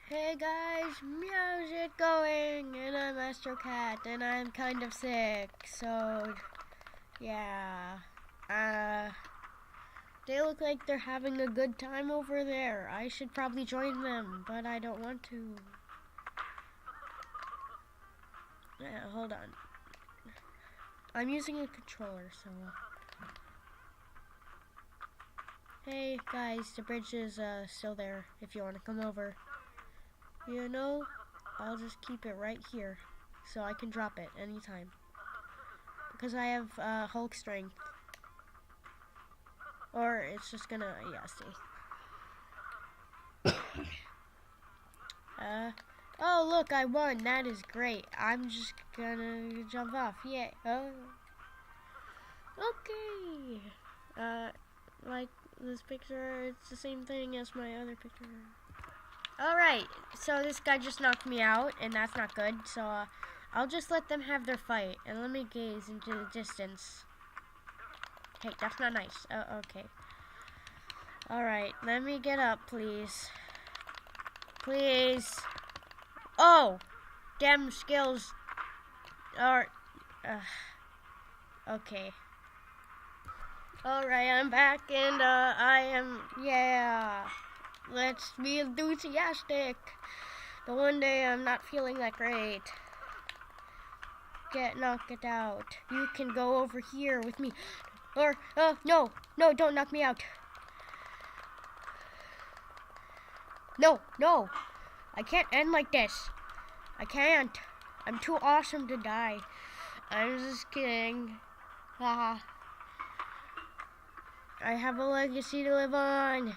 Hey guys, how's it going? And I'm AstRoKatt, and I'm kind of sick, so yeah. They look like they're having a good time over there. I should probably join them, but I don't want to. Hold on. I'm using a controller, so. Hey guys, the bridge is still there if you want to come over. You know, I'll just keep it right here so I can drop it anytime. Because I have Hulk strength. Or it's just gonna, yeah, see. Oh look, I won. That is great. I'm just gonna jump off. Yeah. Oh. Okay. Like this picture, it's the same thing as my other picture. Alright, so this guy just knocked me out, and that's not good, so I'll just let them have their fight, and let me gaze into the distance. Hey, that's not nice. Oh, okay. Alright, let me get up, please. Please. Oh! Damn skills are... okay. Alright, I'm back, and I am... yeah. Let's be enthusiastic. The one day I'm not feeling that great. Knock it out. You can go over here with me. Or, no, don't knock me out. No. I can't end like this. I can't. I'm too awesome to die. I'm just kidding. Haha. I have a legacy to live on.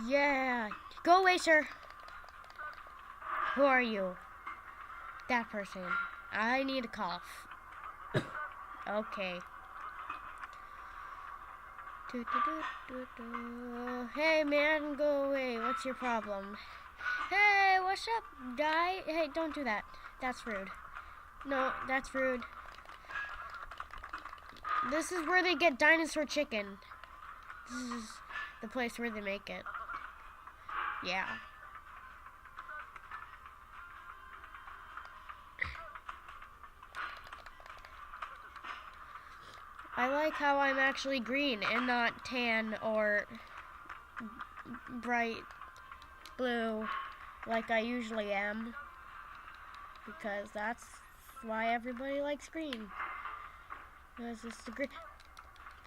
Yeah. Go away, sir. Who are you? That person. I need a cough. Okay. Hey, man, go away. What's your problem? Hey, what's up, guy? Hey, don't do that. That's rude. No, that's rude. This is where they get dinosaur chicken. This is the place where they make it. Yeah. I like how I'm actually green and not tan or bright blue like I usually am. Because that's why everybody likes green. Because it's the green.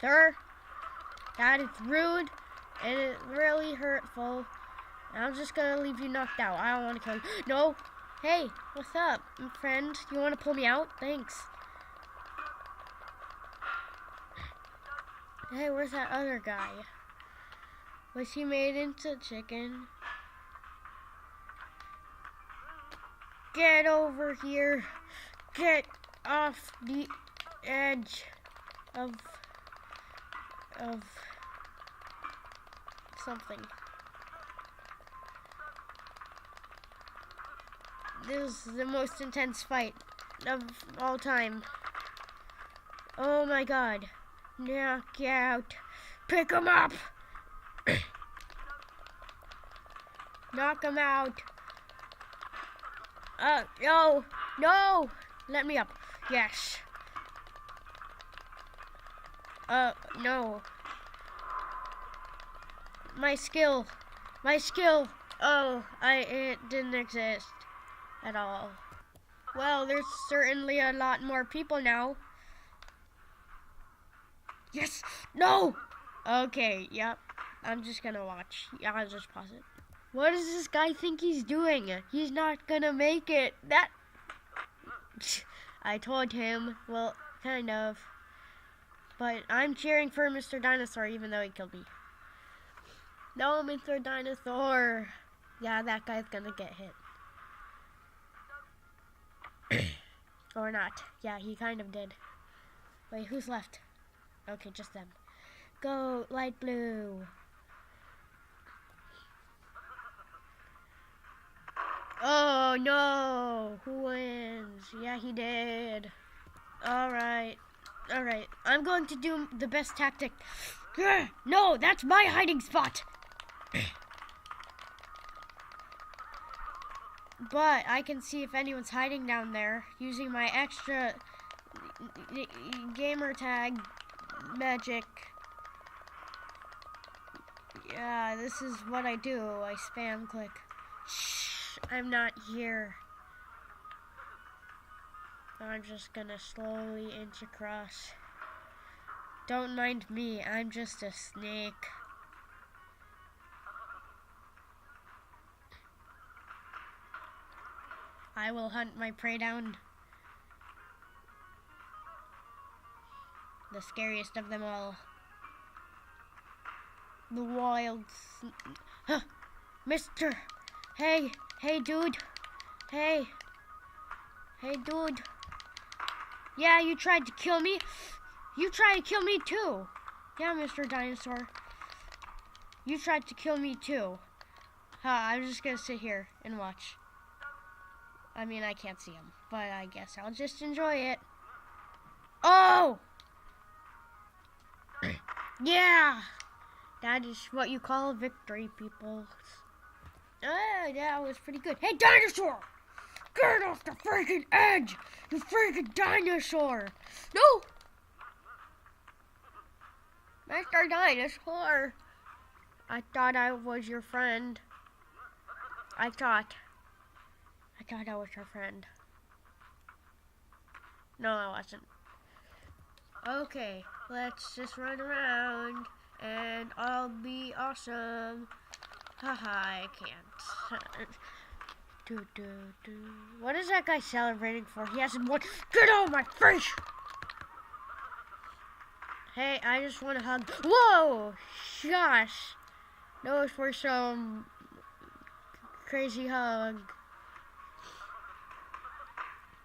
Sir, that is rude. And it's really hurtful. I'm just gonna leave you knocked out. I don't want to kill you. No. Hey, what's up, friend? You want to pull me out? Thanks. Hey, where's that other guy? Was he made into chicken? Get over here. Get off the edge of something. This is the most intense fight of all time. Oh my god. Knock out. Pick him up. Knock him out. No. Let me up. Yes. No. My skill. Oh, it didn't exist at all. Well, there's certainly a lot more people now. Yes! No! Okay, yep. I'm just gonna watch. Yeah, I'll just pause it. What does this guy think he's doing? He's not gonna make it. I told him. Well, kind of. But I'm cheering for Mr. Dinosaur even though he killed me. No, Mr. Dinosaur. Yeah, that guy's gonna get hit. Or not. Yeah, he kind of did. Wait, who's left? Okay, just them. Go, light blue. Oh, no. Who wins? Yeah, he did. Alright. I'm going to do the best tactic. No, that's my hiding spot. But I can see if anyone's hiding down there using my extra gamer tag magic. Yeah, this is what I do. I spam click. Shh, I'm not here. I'm just gonna slowly inch across. Don't mind me, I'm just a snake. I will hunt my prey down. The scariest of them all. The wild Mister! Hey dude! Hey dude! Yeah, you tried to kill me? You tried to kill me too! Yeah, Mr. Dinosaur. You tried to kill me too. I'm just gonna sit here and watch. I mean, I can't see him, but I guess I'll just enjoy it. Oh! Yeah! That is what you call a victory, people. That was pretty good. Hey, Dinosaur! Get off the freaking edge! You freaking dinosaur! No! Mr. Dinosaur! I thought I was your friend. I thought I was your friend. No, I wasn't. Okay, let's just run around and I'll be awesome. Haha, I can't. What is that guy celebrating for? He hasn't won. Get out of my face! Hey, I just want to hug. Whoa! Gosh! That was for some crazy hug.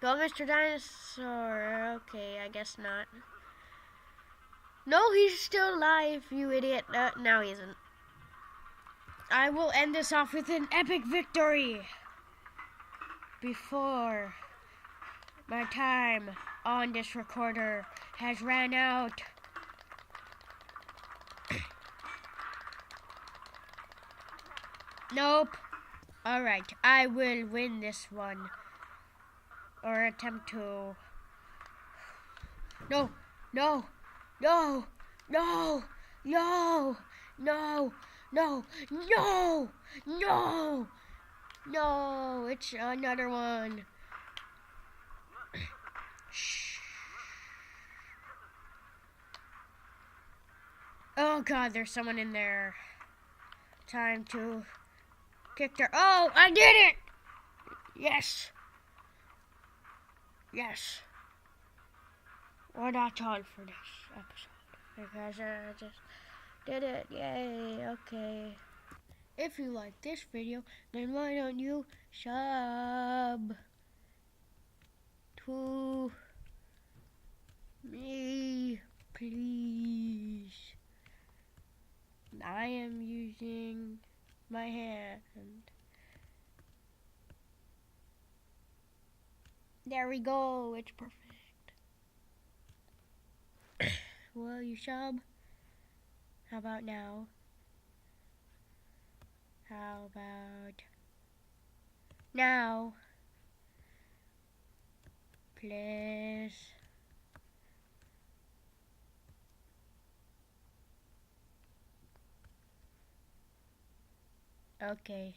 Go, Mr. Dinosaur. Okay, I guess not. No, he's still alive, you idiot. No, he isn't. I will end this off with an epic victory before my time on this recorder has ran out. Nope. Alright, I will win this one. Or attempt to. No, no, no, no, no, no, no, no, no, no, it's another one. Shh. Oh God, there's someone in there. Time to kick their. Oh, I did it! Yes. Yes. Well, that's all for this episode. Because I just did it. Yay. Okay. If you like this video, then why don't you sub to me, please? I am using my hand. There we go, it's perfect. Will you sub? How about now? How about now? Please. Okay.